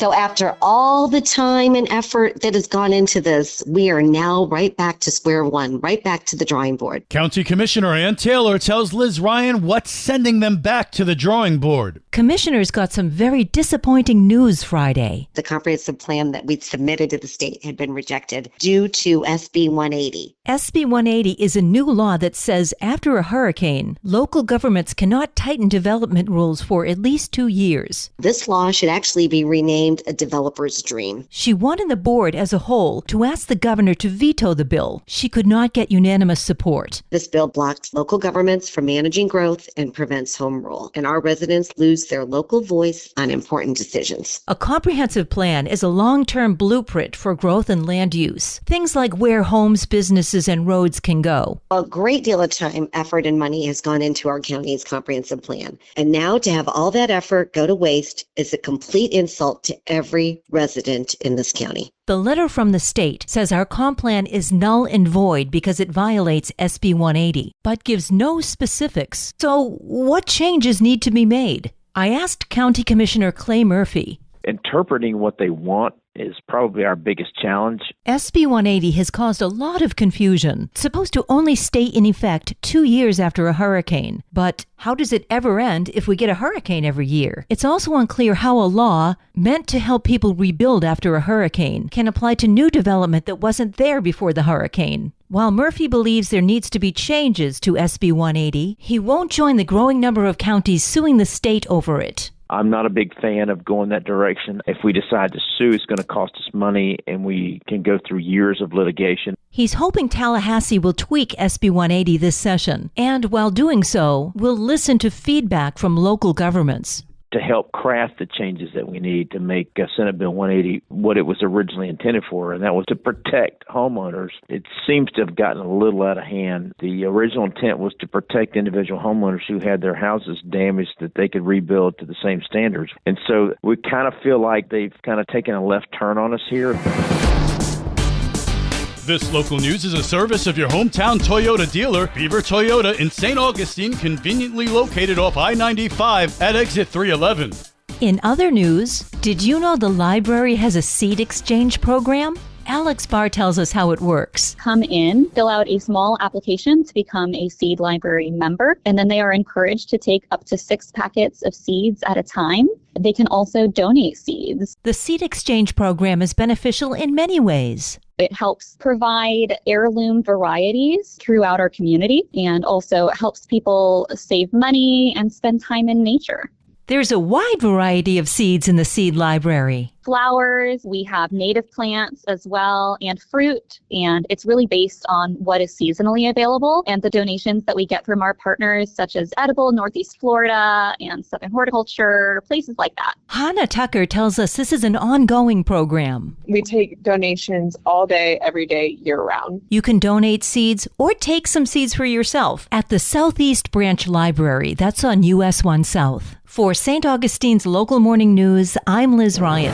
So after all the time and effort that has gone into this, we are now right back to square one, right back to the drawing board. County Commissioner Ann Taylor tells Liz Ryan what's sending them back to the drawing board. Commissioners got some very disappointing news Friday. The comprehensive plan that we submitted to the state had been rejected due to SB180. SB180 is a new law that says after a hurricane, local governments cannot tighten development rules for at least 2 years. This law should actually be renamed a developer's dream. She wanted the board as a whole to ask the governor to veto the bill. She could not get unanimous support. This bill blocks local governments from managing growth and prevents home rule, and our residents lose their local voice on important decisions. A comprehensive plan is a long-term blueprint for growth and land use. Things like where homes, businesses, and roads can go. A great deal of time, effort, and money has gone into our county's comprehensive plan. And now to have all that effort go to waste is a complete insult to every resident in this county. The letter from the state says our comp plan is null and void because it violates SB 180, but gives no specifics. So what changes need to be made? I asked County Commissioner Clay Murphy. Interpreting what they want is probably our biggest challenge. SB 180 has caused a lot of confusion. It's supposed to only stay in effect 2 years after a hurricane. But how does it ever end if we get a hurricane every year? It's also unclear how a law meant to help people rebuild after a hurricane can apply to new development that wasn't there before the hurricane. While Murphy believes there needs to be changes to SB 180, he won't join the growing number of counties suing the state over it. I'm not a big fan of going that direction. If we decide to sue, it's going to cost us money, and we can go through years of litigation. He's hoping Tallahassee will tweak SB 180 this session, and while doing so, will listen to feedback from local governments to help craft the changes that we need to make Senate Bill 180 what it was originally intended for, and that was to protect homeowners. It seems to have gotten a little out of hand. The original intent was to protect individual homeowners who had their houses damaged, that they could rebuild to the same standards. And so we kind of feel like they've kind of taken a left turn on us here. This local news is a service of your hometown Toyota dealer, Beaver Toyota in St. Augustine, conveniently located off I-95 at exit 311. In other news, did you know the library has a seed exchange program? Alex Barr tells us how it works. Come in, fill out a small application to become a seed library member, and then they are encouraged to take up to 6 packets of seeds at a time. They can also donate seeds. The seed exchange program is beneficial in many ways. It helps provide heirloom varieties throughout our community and also helps people save money and spend time in nature. There's a wide variety of seeds in the seed library. Flowers, we have native plants as well, and fruit, and it's really based on what is seasonally available and the donations that we get from our partners such as Edible, Northeast Florida, and Southern Horticulture, places like that. Hannah Tucker tells us this is an ongoing program. We take donations all day, every day, year-round. You can donate seeds or take some seeds for yourself at the Southeast Branch Library. That's on US 1 South. For St. Augustine's Local Morning News, I'm Liz Ryan.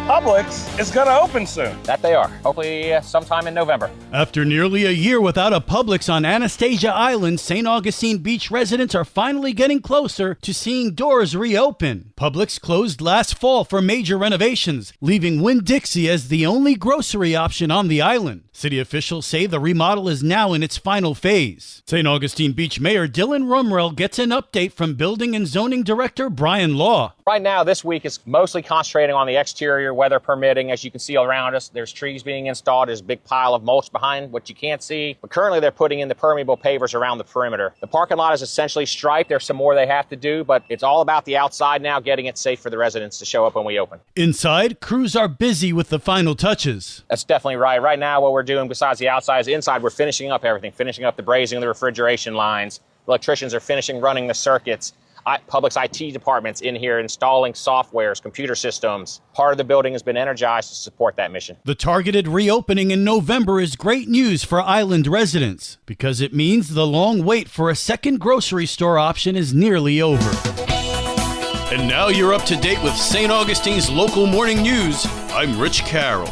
Publix is going to open soon. That they are. Hopefully sometime in November. After nearly a year without a Publix on Anastasia Island, St. Augustine Beach residents are finally getting closer to seeing doors reopen. Publix closed last fall for major renovations, leaving Winn-Dixie as the only grocery option on the island. City officials say the remodel is now in its final phase. St. Augustine Beach Mayor Dylan Rumrell gets an update from Building and Zoning Director Brian Law. Right now, this week is mostly concentrating on the exterior, weather permitting. As you can see around us, there's trees being installed. There's a big pile of mulch behind what you can't see. But currently, they're putting in the permeable pavers around the perimeter. The parking lot is essentially striped. There's some more they have to do, but it's all about the outside now, getting it safe for the residents to show up when we open. Inside, crews are busy with the final touches. That's definitely right. Right now, what we're doing besides the outside is inside, we're finishing up everything, finishing up the brazing, the refrigeration lines. Electricians are finishing running the circuits. Public's IT department's in here installing softwares, computer systems. Part of the building has been energized to support that mission. The targeted reopening in November is great news for island residents because it means the long wait for a second grocery store option is nearly over. And now you're up to date with St. Augustine's Local Morning News. I'm Rich Carroll.